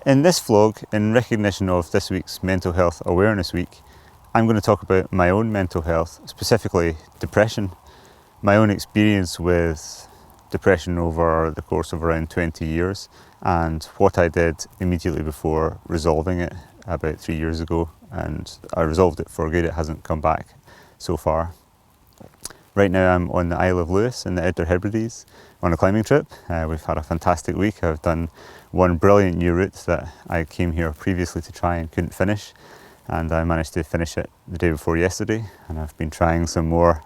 In this vlog, in recognition of this week's Mental Health Awareness Week, I'm going to talk about my own mental health, specifically depression, my own experience with depression over the course of around 20 years, and what I did immediately before resolving it about 3 years ago. And I resolved it for good. It hasn't come back so far. Right now I'm on the Isle of Lewis in the Outer Hebrides on a climbing trip. We've had a fantastic week. I've done one brilliant new route that I came here previously to try and couldn't finish, and I managed to finish it the day before yesterday. And I've been trying some more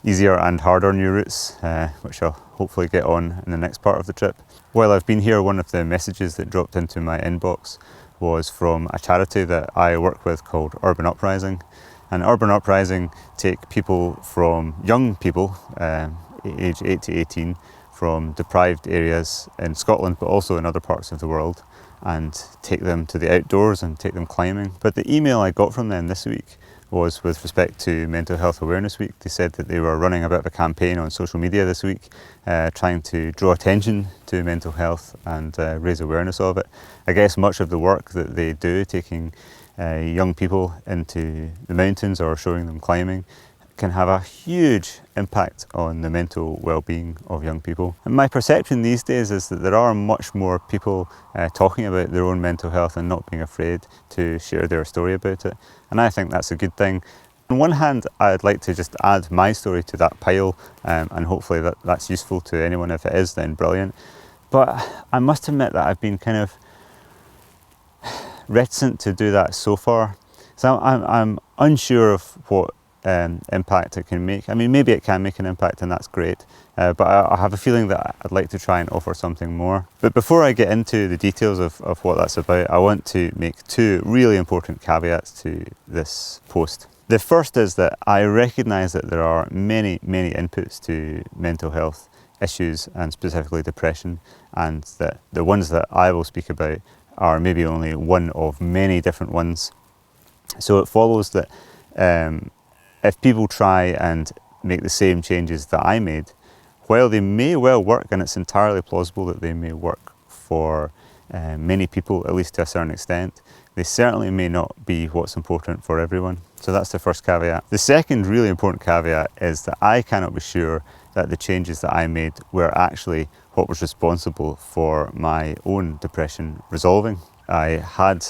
easier and harder new routes, which I'll hopefully get on in the next part of the trip. While I've been here, one of the messages that dropped into my inbox was from a charity that I work with called Urban Uprising. And Urban Uprising take people from young people, age 8 to 18, from deprived areas in Scotland, but also in other parts of the world, and take them to the outdoors and take them climbing. But the email I got from them this week was with respect to Mental Health Awareness Week. They said that they were running a bit of a campaign on social media this week, trying to draw attention to mental health and raise awareness of it. I guess much of the work that they do, taking young people into the mountains or showing them climbing, can have a huge impact on the mental well-being of young people. And my perception these days is that there are much more people talking about their own mental health and not being afraid to share their story about it. And I think that's a good thing. On one hand, I'd like to just add my story to that pile, and hopefully that's useful to anyone. If it is, then brilliant. But I must admit that I've been kind of reticent to do that so far. So I'm unsure of what impact it can make. I mean, maybe it can make an impact, and that's great, but I have a feeling that I'd like to try and offer something more. But before I get into the details of what that's about, I want to make two really important caveats to this post. The first is that I recognise that there are many inputs to mental health issues, and specifically depression, and that the ones that I will speak about are maybe only one of many different ones. So it follows that if people try and make the same changes that I made, while they may well work, and it's entirely plausible that they may work for many people, at least to a certain extent, they certainly may not be what's important for everyone. So that's the first caveat. The second really important caveat is that I cannot be sure that the changes that I made were actually what was responsible for my own depression resolving. I had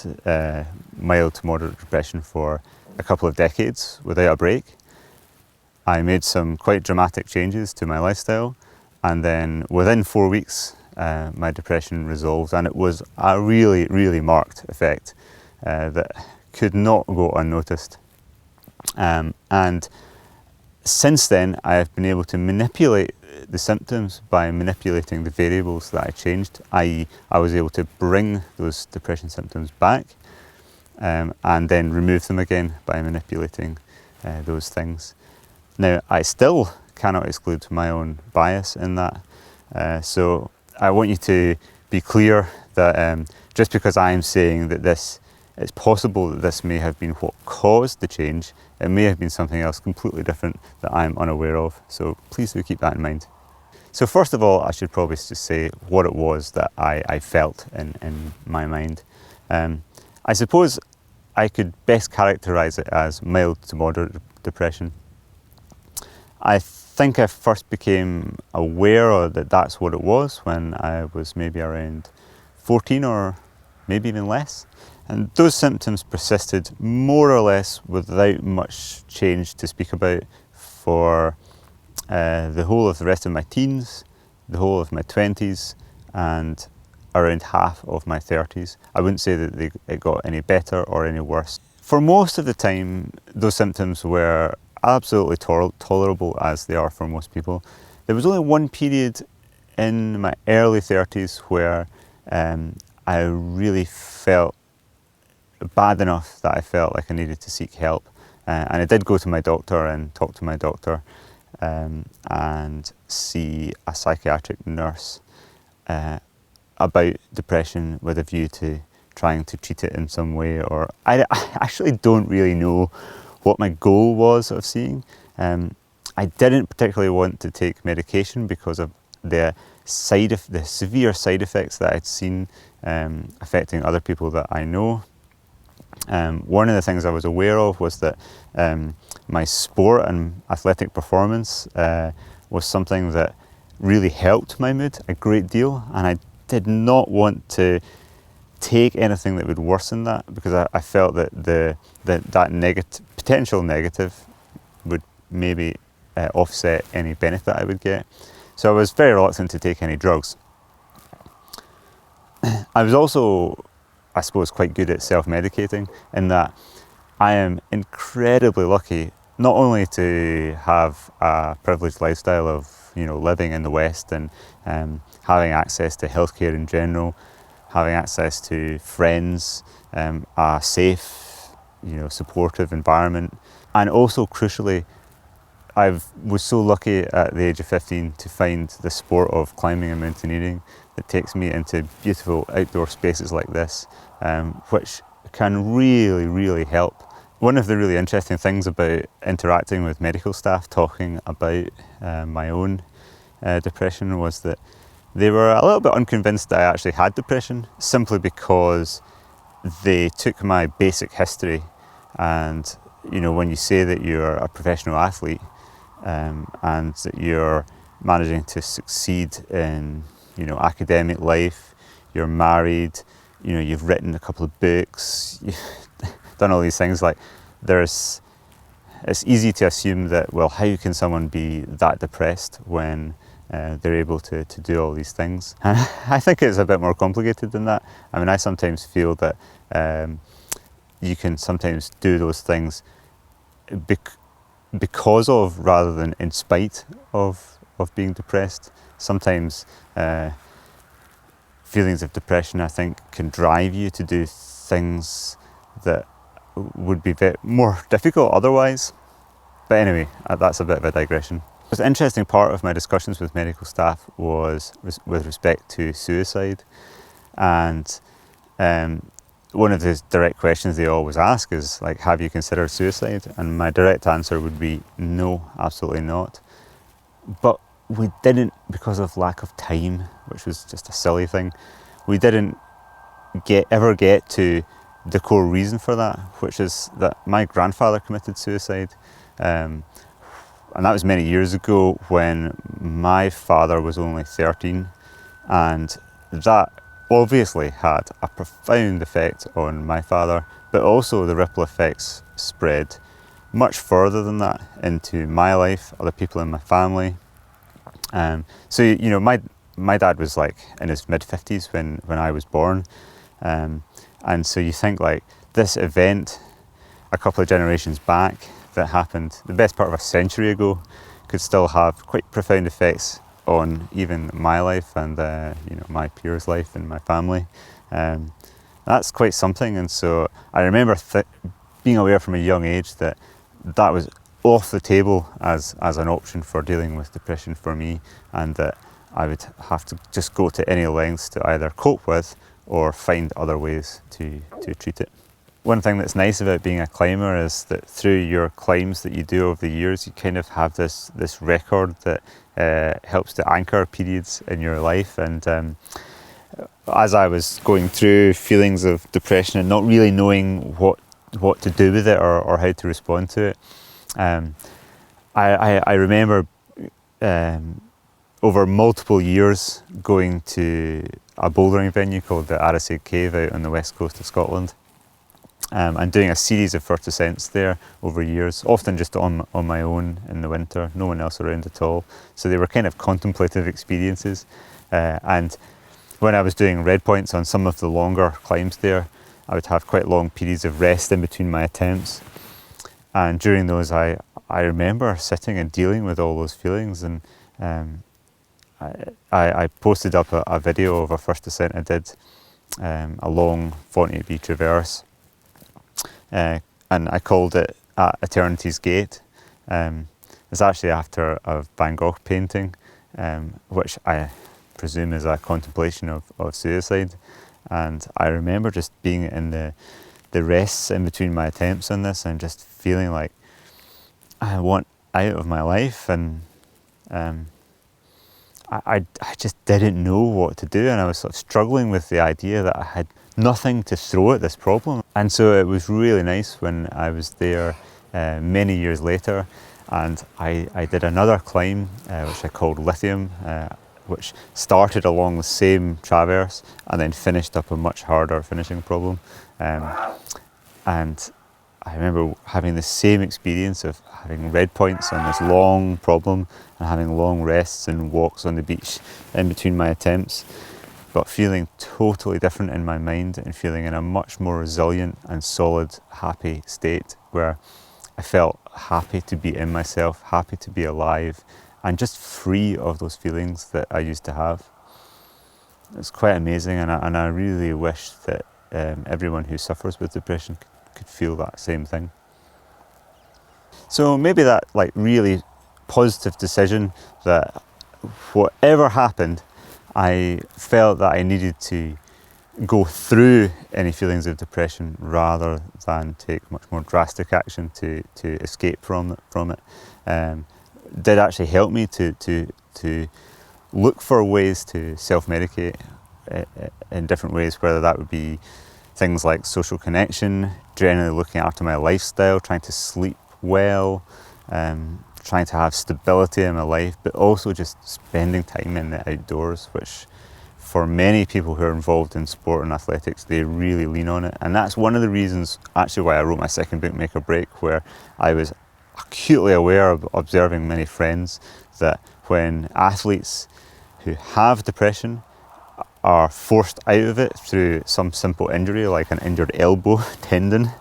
mild to moderate depression for a couple of decades without a break. I made some quite dramatic changes to my lifestyle, and then within 4 weeks my depression resolved, and it was a really marked effect that could not go unnoticed. And since then I have been able to manipulate the symptoms by manipulating the variables that I changed, i.e. I was able to bring those depression symptoms back and then remove them again by manipulating those things. Now, I still cannot exclude my own bias in that, so I want you to be clear that just because I'm saying that it's possible that this may have been what caused the change, it may have been something else completely different that I'm unaware of, so please do keep that in mind. So first of all, I should probably just say what it was that I felt in my mind. I suppose I could best characterise it as mild to moderate depression. I think I first became aware that that's what it was when I was maybe around 14 or maybe even less. And those symptoms persisted more or less without much change to speak about for the whole of the rest of my teens, the whole of my 20s, and around half of my 30s. I wouldn't say that it got any better or any worse. For most of the time, those symptoms were absolutely tolerable, as they are for most people. There was only one period in my early 30s where I really felt bad enough that I felt like I needed to seek help, and I did go to my doctor and talk to my doctor and see a psychiatric nurse about depression with a view to trying to treat it in some way. Or I actually don't really know what my goal was of seeing. I didn't particularly want to take medication because of the severe side effects that I'd seen affecting other people that I know. One of the things I was aware of was that my sport and athletic performance was something that really helped my mood a great deal, and I did not want to take anything that would worsen that, because I felt that that potential negative would maybe offset any benefit I would get. So I was very reluctant to take any drugs. I was also, I suppose, quite good at self-medicating, in that I am incredibly lucky not only to have a privileged lifestyle of, living in the West and having access to healthcare in general, having access to friends, a safe, supportive environment, and also crucially, I was so lucky at the age of 15 to find the sport of climbing and mountaineering that takes me into beautiful outdoor spaces like this, which can really, really help. One of the really interesting things about interacting with medical staff talking about my own depression was that they were a little bit unconvinced that I actually had depression, simply because they took my basic history, and when you say that you're a professional athlete, and that you're managing to succeed in academic life, you're married, you've written a couple of books, you've done all these things, like it's easy to assume that, well, how can someone be that depressed when they're able to do all these things? And I think it's a bit more complicated than that. I mean, I sometimes feel that you can sometimes do those things because of, rather than in spite of being depressed. Sometimes feelings of depression, I think, can drive you to do things that would be a bit more difficult otherwise. But anyway, that's a bit of a digression. The interesting part of my discussions with medical staff was with respect to suicide, and one of the direct questions they always ask is, like, have you considered suicide? And my direct answer would be no, absolutely not. But we didn't, because of lack of time, which was just a silly thing, we didn't ever get to the core reason for that, which is that my grandfather committed suicide. And that was many years ago, when my father was only 13, and that obviously had a profound effect on my father, but also the ripple effects spread much further than that into my life, other people in my family. So my dad was like in his mid-50s when I was born, and so you think, like, this event a couple of generations back that happened the best part of a century ago could still have quite profound effects on even my life and my peers' life and my family. That's quite something. And so I remember being aware from a young age that was off the table as an option for dealing with depression for me, and that I would have to just go to any lengths to either cope with or find other ways to treat it. One thing that's nice about being a climber is that through your climbs that you do over the years, you kind of have this record that helps to anchor periods in your life. And as I was going through feelings of depression and not really knowing what to do with it or how to respond to it, I remember over multiple years going to a bouldering venue called the Arisaig Cave out on the west coast of Scotland. And doing a series of first ascents there over years, often just on my own in the winter, no one else around at all. So they were kind of contemplative experiences. And when I was doing red points on some of the longer climbs there, I would have quite long periods of rest in between my attempts. And during those, I remember sitting and dealing with all those feelings. And I posted up a video of a first ascent I did, a long 48B traverse. And I called it At Eternity's Gate. It's actually after a Van Gogh painting, which I presume is a contemplation of suicide. And I remember just being in the rests in between my attempts on this and just feeling like I want out of my life, and I just didn't know what to do, and I was sort of struggling with the idea that I had nothing to throw at this problem. And so it was really nice when I was there many years later, and I did another climb, which I called Lithium, which started along the same traverse and then finished up a much harder finishing problem. And I remember having the same experience of having red points on this long problem and having long rests and walks on the beach in between my attempts, but feeling totally different in my mind and feeling in a much more resilient and solid, happy state where I felt happy to be in myself, happy to be alive, and just free of those feelings that I used to have. It's quite amazing, and I really wish that everyone who suffers with depression could feel that same thing. So maybe that really positive decision that whatever happened, I felt that I needed to go through any feelings of depression rather than take much more drastic action to escape from it. Did actually help me to look for ways to self-medicate in different ways, whether that would be things like social connection, generally looking after my lifestyle, trying to sleep well, trying to have stability in my life, but also just spending time in the outdoors, which for many people who are involved in sport and athletics, they really lean on it. And that's one of the reasons actually why I wrote my second book, Make or Break, where I was acutely aware of observing many friends that when athletes who have depression are forced out of it through some simple injury like an injured elbow tendon,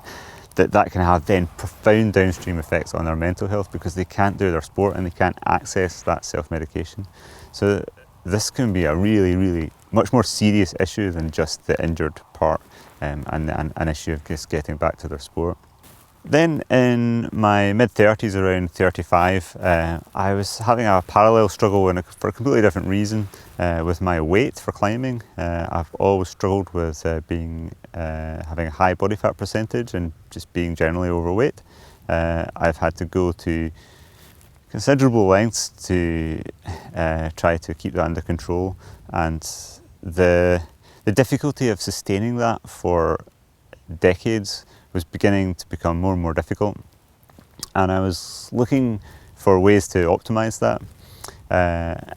that can have then profound downstream effects on their mental health because they can't do their sport and they can't access that self-medication. So this can be a really, really much more serious issue than just the injured part, and an issue of just getting back to their sport. Then in my mid-30s, around 35, I was having a parallel struggle for a completely different reason with my weight for climbing. I've always struggled with having a high body fat percentage and just being generally overweight. I've had to go to considerable lengths to try to keep that under control, and the difficulty of sustaining that for decades was beginning to become more and more difficult, and I was looking for ways to optimize that,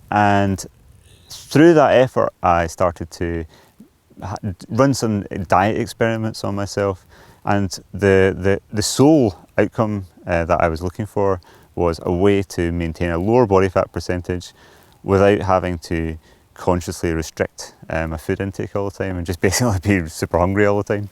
and through that effort I started to run some diet experiments on myself, and the sole outcome that I was looking for was a way to maintain a lower body fat percentage without having to consciously restrict my food intake all the time and just basically be super hungry all the time.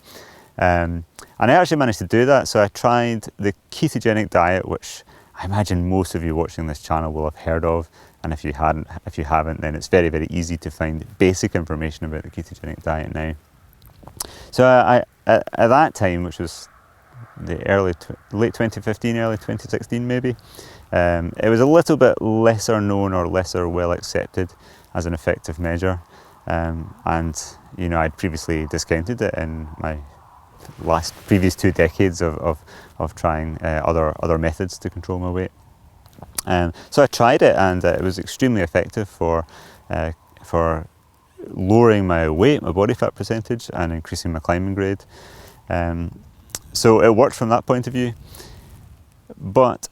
And I actually managed to do that. So I tried the ketogenic diet, which I imagine most of you watching this channel will have heard of. And if you haven't, then it's very, very easy to find basic information about the ketogenic diet now. So I at that time, which was the late 2015, early 2016 maybe, it was a little bit lesser known or lesser well accepted as an effective measure. And I'd previously discounted it in my previous 2 decades of trying other methods to control my weight. So I tried it, and it was extremely effective for lowering my weight, my body fat percentage, and increasing my climbing grade. So it worked from that point of view. But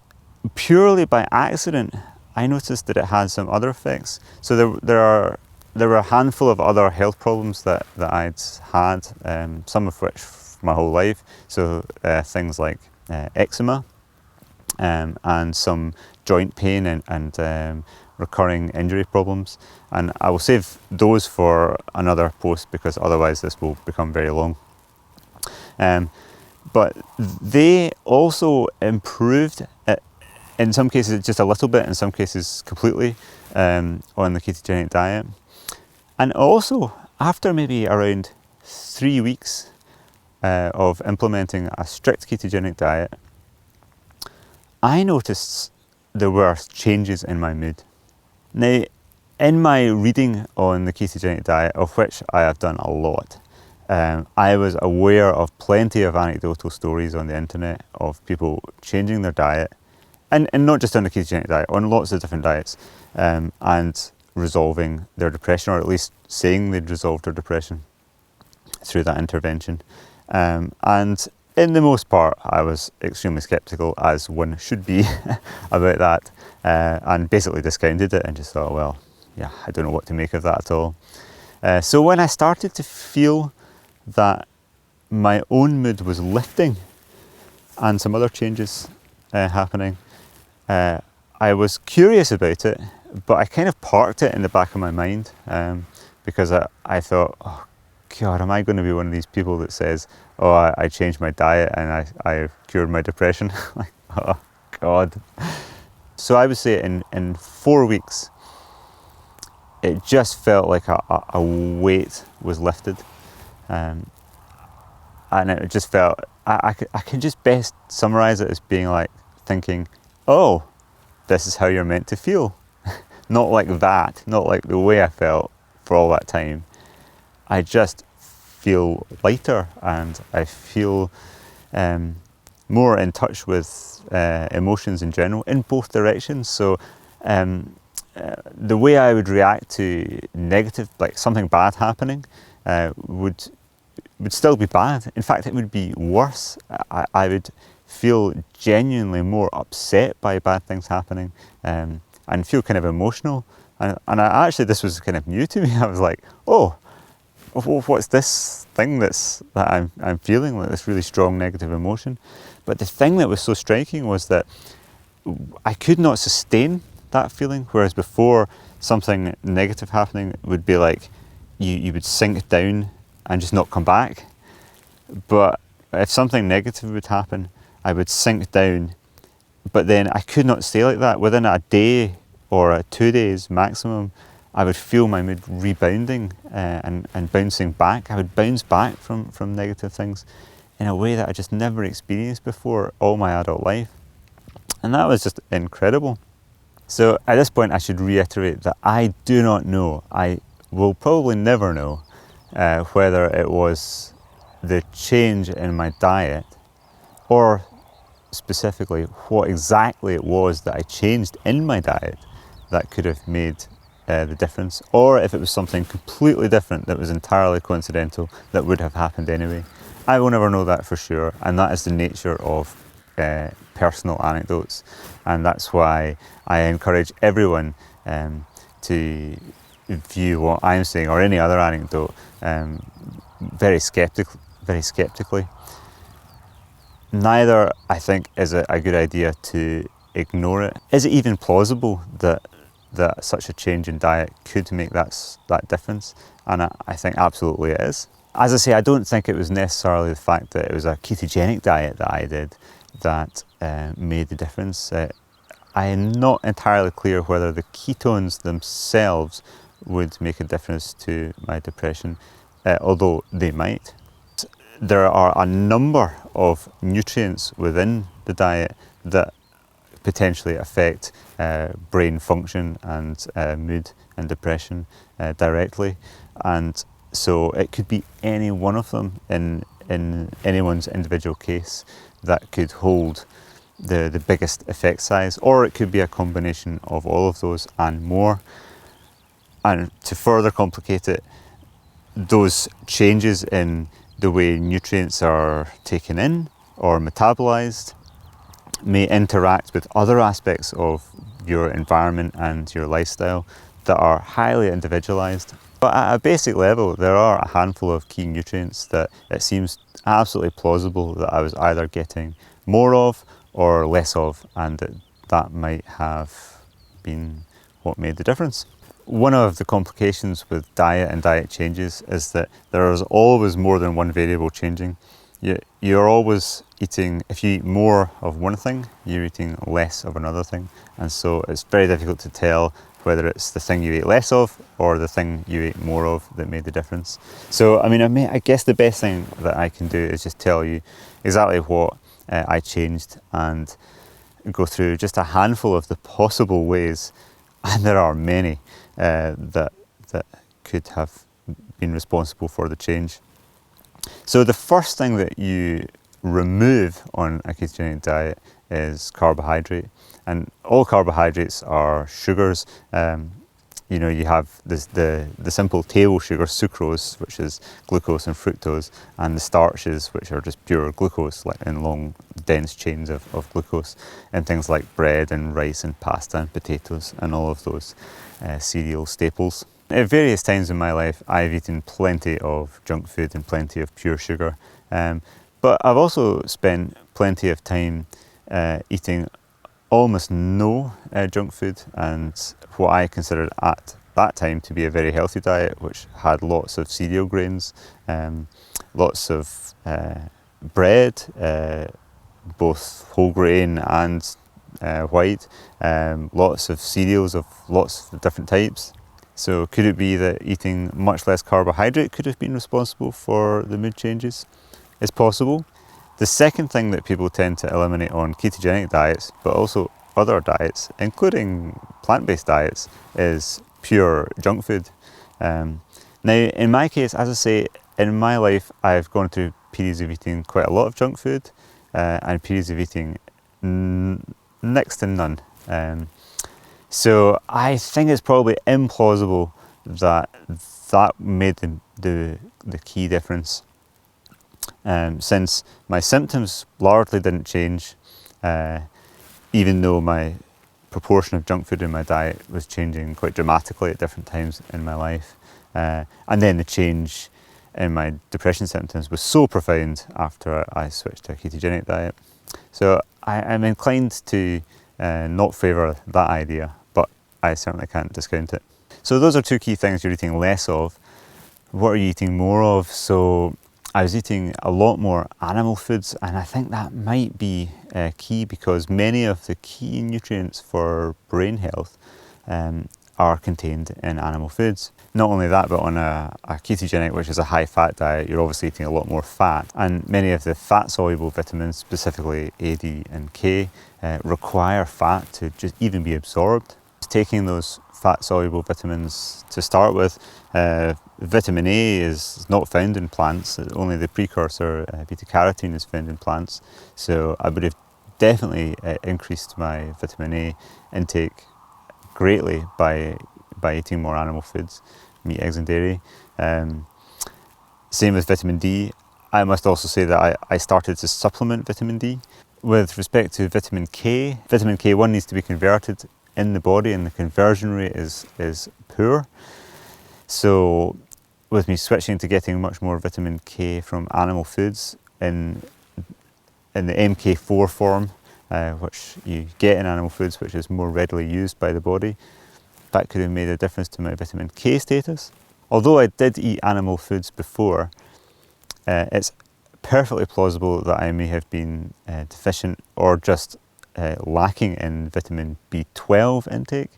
purely by accident, I noticed that it had some other effects. So there were a handful of other health problems that I'd had, some of which my whole life. So things like eczema and some joint pain and recurring injury problems. And I will save those for another post because otherwise this will become very long. But they also improved, in some cases just a little bit, in some cases completely, on the ketogenic diet. And also, after maybe around 3 weeks of implementing a strict ketogenic diet, I noticed there were changes in my mood. Now, in my reading on the ketogenic diet, of which I have done a lot, I was aware of plenty of anecdotal stories on the internet of people changing their diet, and not just on the ketogenic diet, on lots of different diets, and resolving their depression, or at least saying they'd resolved their depression through that intervention. And in the most part, I was extremely sceptical, as one should be, about that, and basically discounted it and just thought, well, yeah, I don't know what to make of that at all. So when I started to feel that my own mood was lifting and some other changes happening, I was curious about it, but I kind of parked it in the back of my mind, because I thought, oh God, am I going to be one of these people that says, oh, I changed my diet and I cured my depression? Like, oh God. So I would say in 4 weeks, it just felt like a weight was lifted. And it just felt, I can just best summarize it as being like thinking, oh, this is how you're meant to feel. Not like that, not like the way I felt for all that time. I just feel lighter, and I feel more in touch with emotions in general, in both directions. So the way I would react to negative, like something bad happening, would still be bad. In fact, it would be worse. I would feel genuinely more upset by bad things happening, and feel kind of emotional. And actually, this was kind of new to me. I was like, oh, what's this thing that I'm feeling, like this really strong negative emotion? But the thing that was so striking was that I could not sustain that feeling, whereas before, something negative happening would be like you would sink down and just not come back. But if something negative would happen, I would sink down, but then I could not stay like that. Within a day or 2 days maximum, I would feel my mood rebounding and bouncing back. I would bounce back from negative things in a way that I just never experienced before all my adult life. And that was just incredible. So at this point, I should reiterate that I do not know, I will probably never know, whether it was the change in my diet, or specifically what exactly it was that I changed in my diet that could have made the difference, or if it was something completely different that was entirely coincidental that would have happened anyway. I will never know that for sure, and that is the nature of personal anecdotes, and that's why I encourage everyone to view what I'm saying or any other anecdote very skeptically. Neither, I think, is it a good idea to ignore it. Is it even plausible that such a change in diet could make that difference? And I think absolutely it is. As I say, I don't think it was necessarily the fact that it was a ketogenic diet that I did that made the difference. I am not entirely clear whether the ketones themselves would make a difference to my depression, although they might. There are a number of nutrients within the diet that potentially affect brain function and mood and depression directly, and so it could be any one of them in anyone's individual case that could hold the biggest effect size, or it could be a combination of all of those and more. And to further complicate it, those changes in the way nutrients are taken in or metabolized may interact with other aspects of your environment and your lifestyle that are highly individualized. But at a basic level, there are a handful of key nutrients that it seems absolutely plausible that I was either getting more of or less of, and that might have been what made the difference. One of the complications with diet and diet changes is that there is always more than one variable changing. You're always eating, if you eat more of one thing, you're eating less of another thing. And so it's very difficult to tell whether it's the thing you ate less of or the thing you ate more of that made the difference. So, I guess the best thing that I can do is just tell you exactly what I changed and go through just a handful of the possible ways, and there are many, that could have been responsible for the change. So the first thing that you remove on a ketogenic diet is carbohydrate, and all carbohydrates are sugars. you have the simple table sugar, sucrose, which is glucose and fructose, and the starches, which are just pure glucose, like in long, dense chains of glucose, and things like bread and rice and pasta and potatoes and all of those cereal staples. At various times in my life, I've eaten plenty of junk food and plenty of pure sugar, but I've also spent plenty of time eating almost no junk food, and what I considered at that time to be a very healthy diet, which had lots of cereal grains, lots of bread, both whole grain and white, lots of cereals of lots of different types. So could it be that eating much less carbohydrate could have been responsible for the mood changes? It's possible. The second thing that people tend to eliminate on ketogenic diets, but also other diets, including plant-based diets, is pure junk food. Now, in my case, as I say, in my life, I've gone through periods of eating quite a lot of junk food and periods of eating next to none. So I think it's probably implausible that made the key difference. Since my symptoms largely didn't change, even though my proportion of junk food in my diet was changing quite dramatically at different times in my life. And then the change in my depression symptoms was so profound after I switched to a ketogenic diet. So I'm inclined to not favour that idea, but I certainly can't discount it. So those are two key things you're eating less of. What are you eating more of? So I was eating a lot more animal foods, and I think that might be key because many of the key nutrients for brain health are contained in animal foods. Not only that, but on a ketogenic, which is a high fat diet, you're obviously eating a lot more fat, and many of the fat soluble vitamins, specifically A, D and K, require fat to just even be absorbed. Taking those fat soluble vitamins to start with, vitamin A is not found in plants, only the precursor beta carotene is found in plants. So I would have definitely increased my vitamin A intake greatly by eating more animal foods, meat, eggs and dairy. Same with vitamin D. I must also say that I started to supplement vitamin D. With respect to vitamin K1 needs to be converted in the body, and the conversion rate is poor. So with me switching to getting much more vitamin K from animal foods in the MK4 form, which you get in animal foods, which is more readily used by the body, that could have made a difference to my vitamin K status. Although I did eat animal foods before, it's perfectly plausible that I may have been deficient or just lacking in vitamin B12 intake,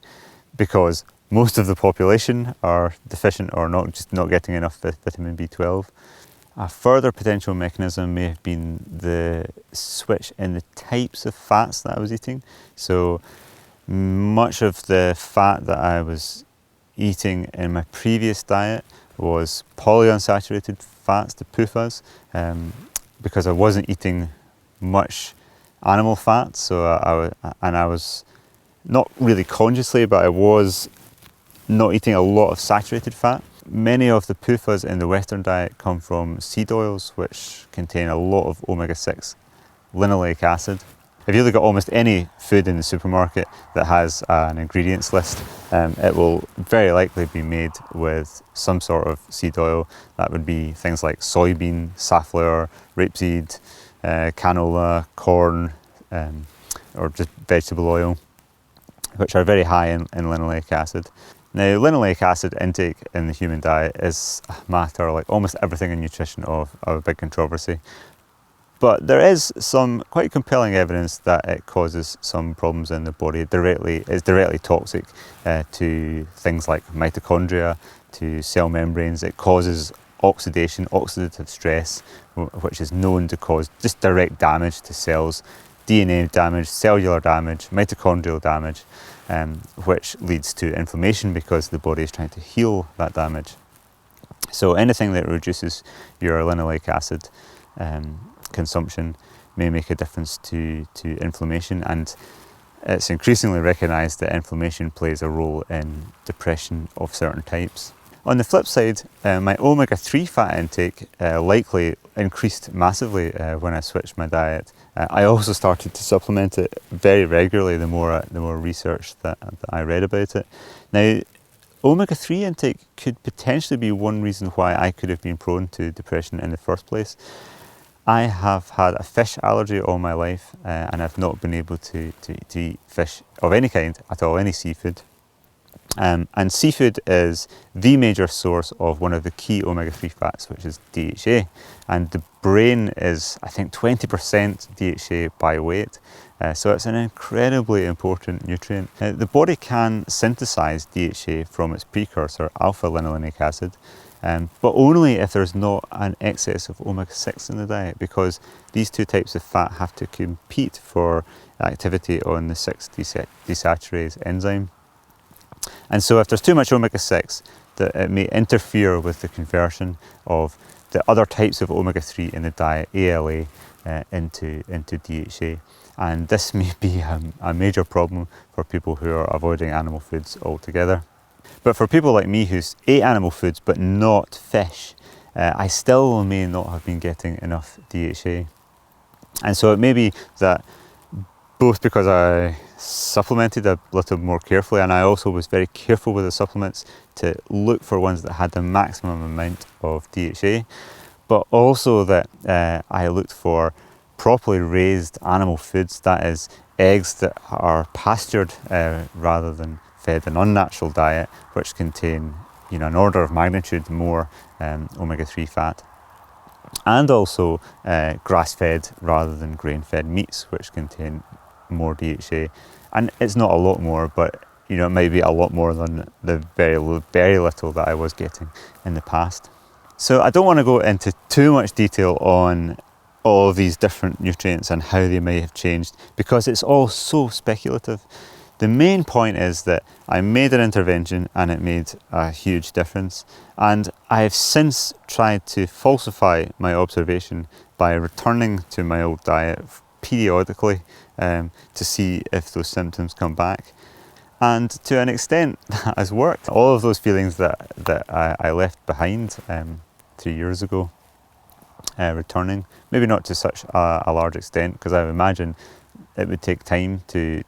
because most of the population are deficient or just not getting enough vitamin B12. A further potential mechanism may have been the switch in the types of fats that I was eating. So much of the fat that I was eating in my previous diet was polyunsaturated fats, the PUFAs, because I wasn't eating much animal fat. So I was not really consciously, but I was not eating a lot of saturated fat. Many of the PUFAs in the Western diet come from seed oils, which contain a lot of omega-6 linoleic acid. If you look at almost any food in the supermarket that has an ingredients list, it will very likely be made with some sort of seed oil. That would be things like soybean, safflower, rapeseed, canola, corn, or just vegetable oil, which are very high in linoleic acid. Now, linoleic acid intake in the human diet is a matter, like almost everything in nutrition, of a big controversy. But there is some quite compelling evidence that it causes some problems in the body. It's directly toxic to things like mitochondria, to cell membranes. It causes oxidation, oxidative stress, which is known to cause just direct damage to cells, DNA damage, cellular damage, mitochondrial damage, which leads to inflammation because the body is trying to heal that damage. So anything that reduces your linoleic acid consumption may make a difference to inflammation. And it's increasingly recognised that inflammation plays a role in depression of certain types. On the flip side, my omega-3 fat intake likely increased massively when I switched my diet. I also started to supplement it very regularly the more research that I read about it. Now, omega-3 intake could potentially be one reason why I could have been prone to depression in the first place. I have had a fish allergy all my life, and I've not been able to eat fish of any kind at all, any seafood. And seafood is the major source of one of the key omega-3 fats, which is DHA. And the brain is, I think, 20% DHA by weight. So it's an incredibly important nutrient. The body can synthesize DHA from its precursor, alpha-linolenic acid, but only if there's not an excess of omega-6 in the diet, because these two types of fat have to compete for activity on the 6-desaturase enzyme. And so if there's too much omega-6, it may interfere with the conversion of the other types of omega-3 in the diet, ALA, into DHA. And this may be a major problem for people who are avoiding animal foods altogether. But for people like me who ate animal foods but not fish, I still may not have been getting enough DHA. And so it may be that both because I supplemented a little more carefully, and I also was very careful with the supplements to look for ones that had the maximum amount of DHA, but also that I looked for properly raised animal foods, that is, eggs that are pastured rather than fed an unnatural diet, which contain, an order of magnitude more omega-3 fat. And also grass-fed rather than grain-fed meats, which contain more DHA. And it's not a lot more, but it might be a lot more than the very little that I was getting in the past. So I don't want to go into too much detail on all of these different nutrients and how they may have changed, because it's all so speculative. The main point is that I made an intervention and it made a huge difference. And I have since tried to falsify my observation by returning to my old diet periodically to see if those symptoms come back. And to an extent, that has worked. All of those feelings that I left behind 3 years ago, returning, maybe not to such a large extent, because I imagine it would take time to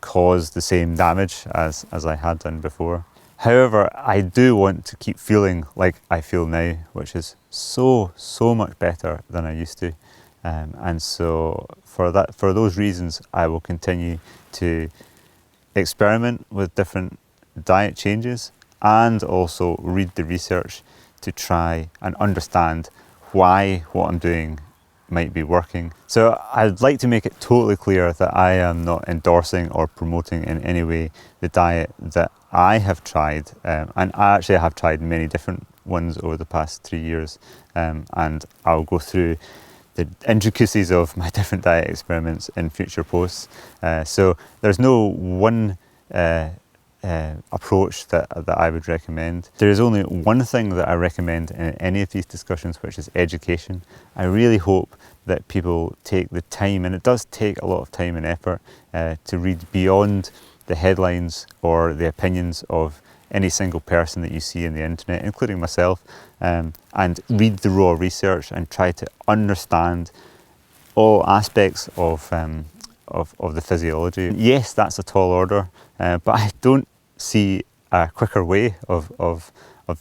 cause the same damage as I had done before. However, I do want to keep feeling like I feel now, which is so much better than I used to. And so for those reasons, I will continue to experiment with different diet changes and also read the research to try and understand why what I'm doing might be working. So I'd like to make it totally clear that I am not endorsing or promoting in any way the diet that I have tried, and I actually have tried many different ones over the past 3 years, and I'll go through the intricacies of my different diet experiments in future posts. So there's no one approach that I would recommend. There is only one thing that I recommend in any of these discussions, which is education. I really hope that people take the time, and it does take a lot of time and effort, to read beyond the headlines or the opinions of any single person that you see in the internet, including myself, and read the raw research and try to understand all aspects of the physiology. Yes, that's a tall order, but I don't see a quicker way of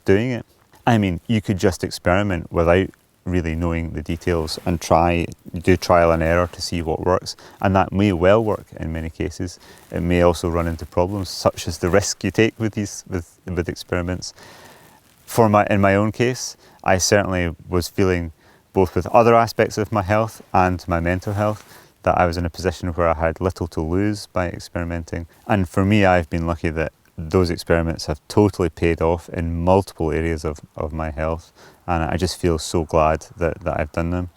doing it. I mean, you could just experiment without really knowing the details and do trial and error to see what works, and that may well work in many cases. It may also run into problems, such as the risk you take with experiments. In my own case, I certainly was feeling, both with other aspects of my health and my mental health, that I was in a position where I had little to lose by experimenting. And for me, I've been lucky that those experiments have totally paid off in multiple areas of my health, and I just feel so glad that I've done them.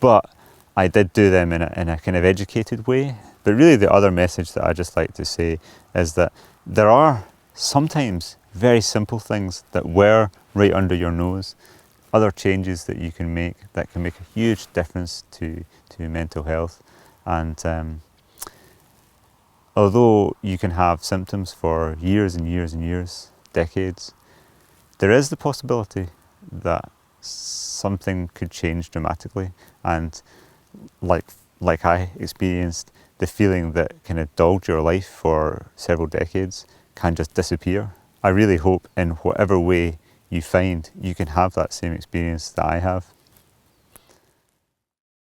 But I did do them in a kind of educated way. But really the other message that I just like to say is that there are sometimes very simple things that were right under your nose, other changes that you can make that can make a huge difference to mental health. And although you can have symptoms for years and years and years, decades, there is the possibility that something could change dramatically, and like I experienced, the feeling that kind of dogged your life for several decades can just disappear. I really hope in whatever way you find you can have that same experience that I have.